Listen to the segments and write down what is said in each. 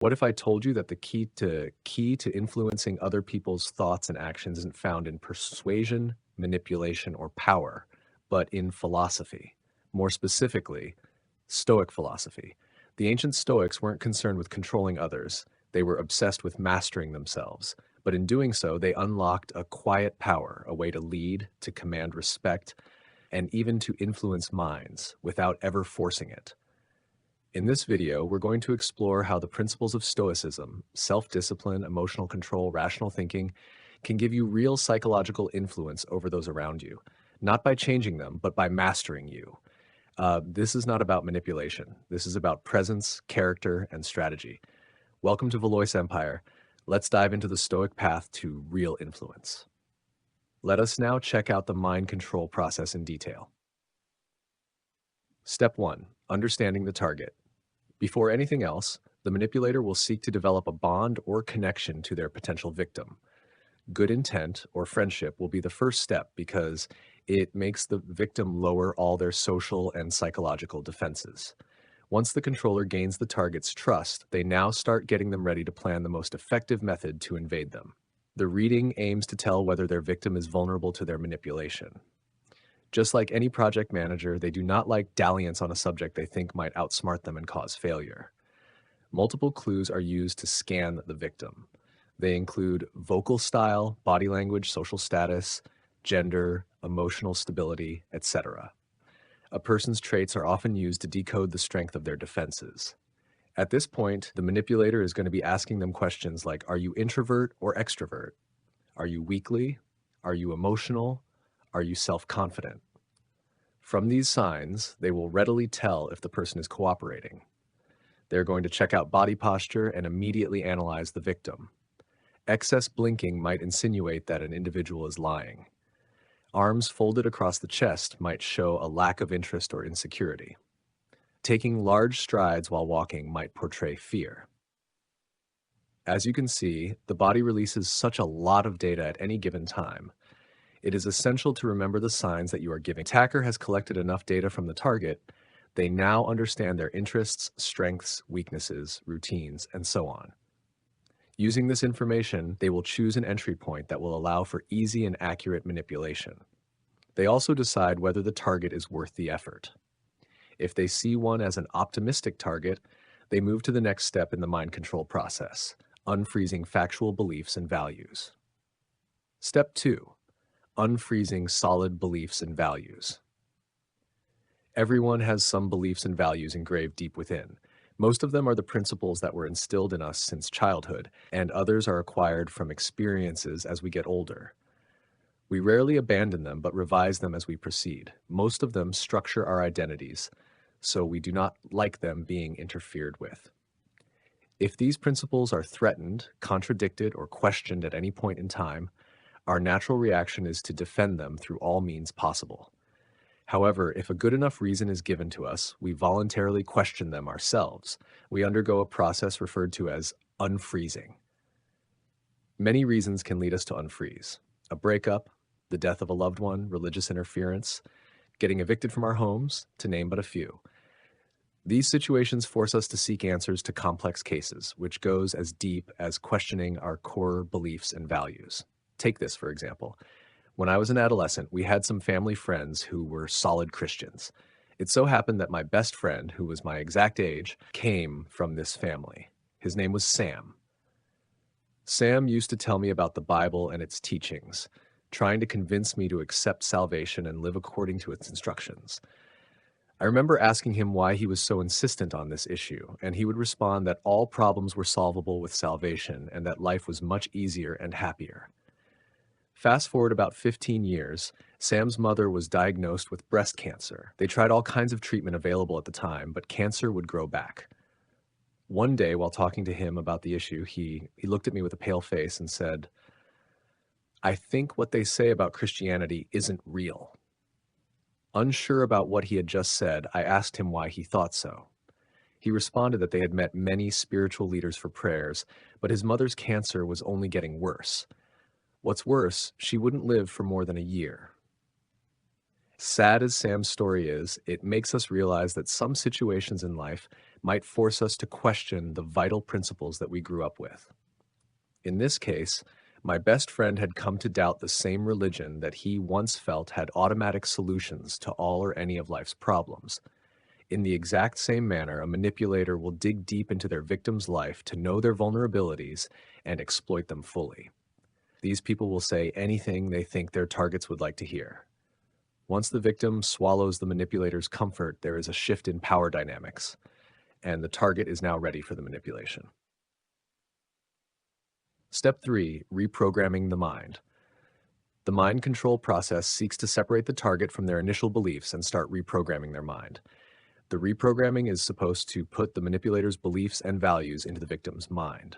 What if I told you that the key to influencing other people's thoughts and actions isn't found in persuasion, manipulation, or power, but in philosophy? More specifically, Stoic philosophy. The ancient Stoics weren't concerned with controlling others. They were obsessed with mastering themselves. But in doing so, they unlocked a quiet power, a way to lead, to command respect, and even to influence minds without ever forcing it. In this video, we're going to explore how the principles of Stoicism, self-discipline, emotional control, rational thinking, can give you real psychological influence over those around you, not by changing them, but by mastering you. This is not about manipulation. This is about presence, character, and strategy. Welcome to Valois Empire. Let's dive into the Stoic path to real influence. Let us now check out the mind control process in detail. Step 1. Understanding the target. Before anything else, the manipulator will seek to develop a bond or connection to their potential victim. Good intent or friendship will be the first step because it makes the victim lower all their social and psychological defenses. Once the controller gains the target's trust, they now start getting them ready to plan the most effective method to invade them. The reading aims to tell whether their victim is vulnerable to their manipulation. Just like any project manager, they do not like dalliance on a subject they think might outsmart them and cause failure. Multiple clues are used to scan the victim. They include vocal style, body language, social status, gender, emotional stability, etc. A person's traits are often used to decode the strength of their defenses. At this point, the manipulator is going to be asking them questions like, are you introvert or extrovert? Are you weakly? Are you emotional? Are you self-confident? From these signs, they will readily tell if the person is cooperating. They're going to check out body posture and immediately analyze the victim. Excess blinking might insinuate that an individual is lying. Arms folded across the chest might show a lack of interest or insecurity. Taking large strides while walking might portray fear. As you can see, the body releases such a lot of data at any given time. It is essential to remember the signs that you are giving. The attacker has collected enough data from the target. They now understand their interests, strengths, weaknesses, routines, and so on. Using this information, they will choose an entry point that will allow for easy and accurate manipulation. They also decide whether the target is worth the effort. If they see one as an optimistic target, they move to the next step in the mind control process, unfreezing factual beliefs and values. Step 2. Unfreezing solid beliefs and values. Everyone has some beliefs and values engraved deep within. Most of them are the principles that were instilled in us since childhood, and others are acquired from experiences as we get older. We rarely abandon them, but revise them as we proceed. Most of them structure our identities, so we do not like them being interfered with. If these principles are threatened, contradicted, or questioned at any point in time, our natural reaction is to defend them through all means possible. However, if a good enough reason is given to us, we voluntarily question them ourselves. We undergo a process referred to as unfreezing. Many reasons can lead us to unfreeze. A breakup, the death of a loved one, religious interference, getting evicted from our homes, to name but a few. These situations force us to seek answers to complex cases, which goes as deep as questioning our core beliefs and values. Take this, for example. When I was an adolescent, we had some family friends who were solid Christians. It so happened that my best friend, who was my exact age, came from this family. His name was Sam. Sam used to tell me about the Bible and its teachings, trying to convince me to accept salvation and live according to its instructions. I remember asking him why he was so insistent on this issue, and he would respond that all problems were solvable with salvation and that life was much easier and happier. Fast forward about 15 years, Sam's mother was diagnosed with breast cancer. They tried all kinds of treatment available at the time, but cancer would grow back. One day, while talking to him about the issue, he looked at me with a pale face and said, "I think what they say about Christianity isn't real." Unsure about what he had just said, I asked him why he thought so. He responded that they had met many spiritual leaders for prayers, but his mother's cancer was only getting worse. What's worse, she wouldn't live for more than a year. Sad as Sam's story is, it makes us realize that some situations in life might force us to question the vital principles that we grew up with. In this case, my best friend had come to doubt the same religion that he once felt had automatic solutions to all or any of life's problems. In the exact same manner, a manipulator will dig deep into their victim's life to know their vulnerabilities and exploit them fully. These people will say anything they think their targets would like to hear. Once the victim swallows the manipulator's comfort, there is a shift in power dynamics, and the target is now ready for the manipulation. Step 3. Reprogramming the mind. The mind control process seeks to separate the target from their initial beliefs and start reprogramming their mind. The reprogramming is supposed to put the manipulator's beliefs and values into the victim's mind.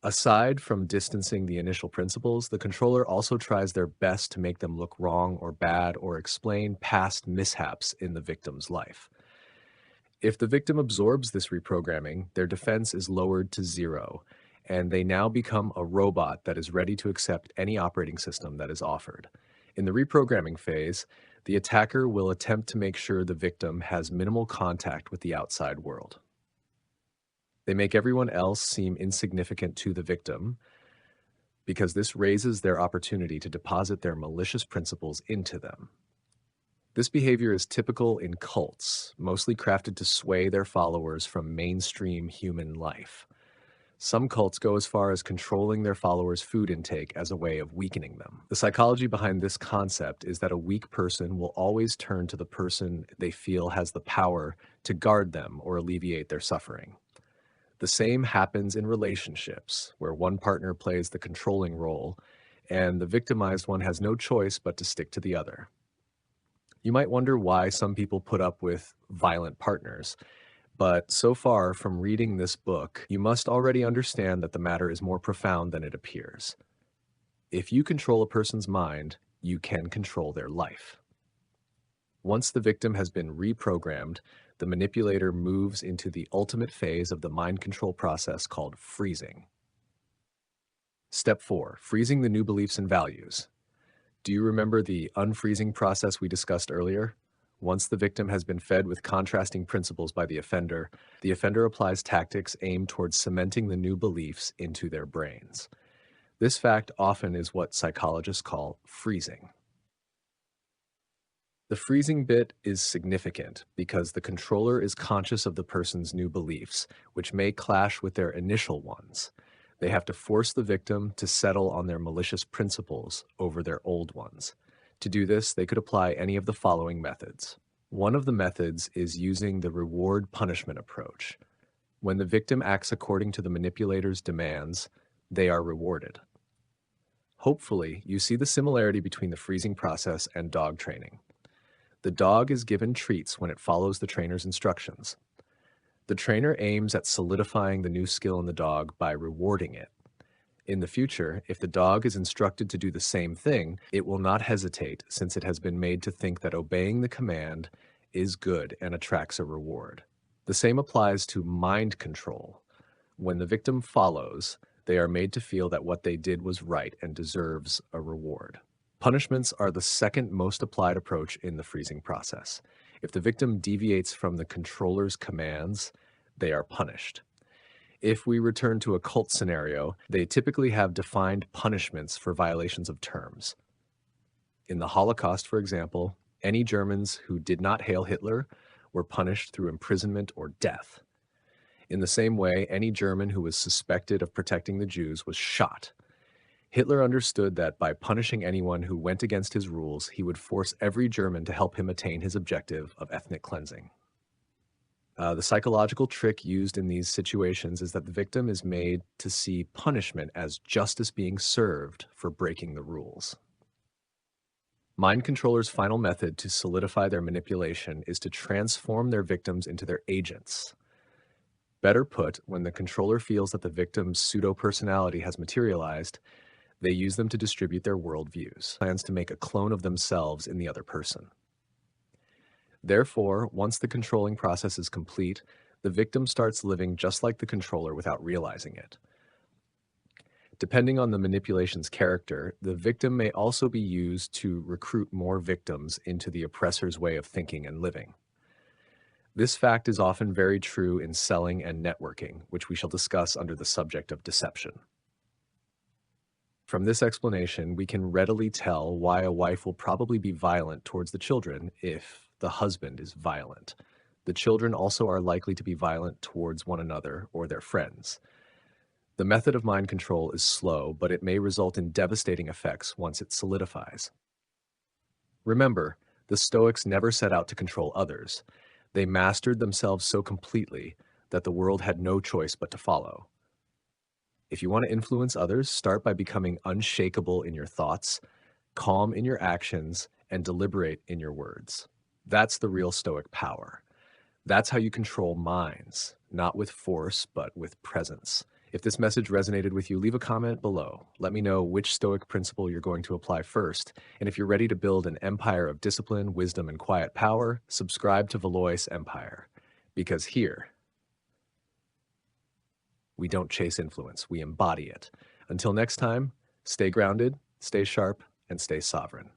Aside from distancing the initial principles, the controller also tries their best to make them look wrong or bad or explain past mishaps in the victim's life. If the victim absorbs this reprogramming, their defense is lowered to 0, and they now become a robot that is ready to accept any operating system that is offered. In the reprogramming phase, the attacker will attempt to make sure the victim has minimal contact with the outside world. They make everyone else seem insignificant to the victim because this raises their opportunity to deposit their malicious principles into them. This behavior is typical in cults, mostly crafted to sway their followers from mainstream human life. Some cults go as far as controlling their followers' food intake as a way of weakening them. The psychology behind this concept is that a weak person will always turn to the person they feel has the power to guard them or alleviate their suffering. The same happens in relationships, where one partner plays the controlling role, and the victimized one has no choice but to stick to the other. You might wonder why some people put up with violent partners. But so far from reading this book, you must already understand that the matter is more profound than it appears. If you control a person's mind, you can control their life. Once the victim has been reprogrammed, the manipulator moves into the ultimate phase of the mind control process called freezing. Step 4. Freezing the new beliefs and values. Do you remember the unfreezing process we discussed earlier? Once the victim has been fed with contrasting principles by the offender applies tactics aimed towards cementing the new beliefs into their brains. This fact often is what psychologists call freezing. The freezing bit is significant because the controller is conscious of the person's new beliefs, which may clash with their initial ones. They have to force the victim to settle on their malicious principles over their old ones. To do this, they could apply any of the following methods. One of the methods is using the reward-punishment approach. When the victim acts according to the manipulator's demands, they are rewarded. Hopefully, you see the similarity between the freezing process and dog training. The dog is given treats when it follows the trainer's instructions. The trainer aims at solidifying the new skill in the dog by rewarding it. In the future, if the dog is instructed to do the same thing, it will not hesitate since it has been made to think that obeying the command is good and attracts a reward. The same applies to mind control. When the victim follows, they are made to feel that what they did was right and deserves a reward. Punishments are the second most applied approach in the freezing process. If the victim deviates from the controller's commands, they are punished. If we return to a cult scenario, they typically have defined punishments for violations of terms. In the Holocaust, for example, any Germans who did not hail Hitler were punished through imprisonment or death. In the same way, any German who was suspected of protecting the Jews was shot. Hitler understood that by punishing anyone who went against his rules, he would force every German to help him attain his objective of ethnic cleansing. The psychological trick used in these situations is that the victim is made to see punishment as justice being served for breaking the rules. Mind controllers' final method to solidify their manipulation is to transform their victims into their agents. Better put, when the controller feels that the victim's pseudo-personality has materialized, they use them to distribute their worldviews, plans to make a clone of themselves in the other person. Therefore, once the controlling process is complete, the victim starts living just like the controller without realizing it. Depending on the manipulation's character, the victim may also be used to recruit more victims into the oppressor's way of thinking and living. This fact is often very true in selling and networking, which we shall discuss under the subject of deception. From this explanation, we can readily tell why a wife will probably be violent towards the children if the husband is violent. The children also are likely to be violent towards one another or their friends. The method of mind control is slow, but it may result in devastating effects once it solidifies. Remember, the Stoics never set out to control others. They mastered themselves so completely that the world had no choice but to follow. If you want to influence others, start by becoming unshakable in your thoughts, calm in your actions, and deliberate in your words. That's the real Stoic power. That's how you control minds, not with force, but with presence. If this message resonated with you, leave a comment below. Let me know which Stoic principle you're going to apply first. And if you're ready to build an empire of discipline, wisdom, and quiet power, subscribe to Valois Empire. Because here, we don't chase influence, we embody it. Until next time, stay grounded, stay sharp, and stay sovereign.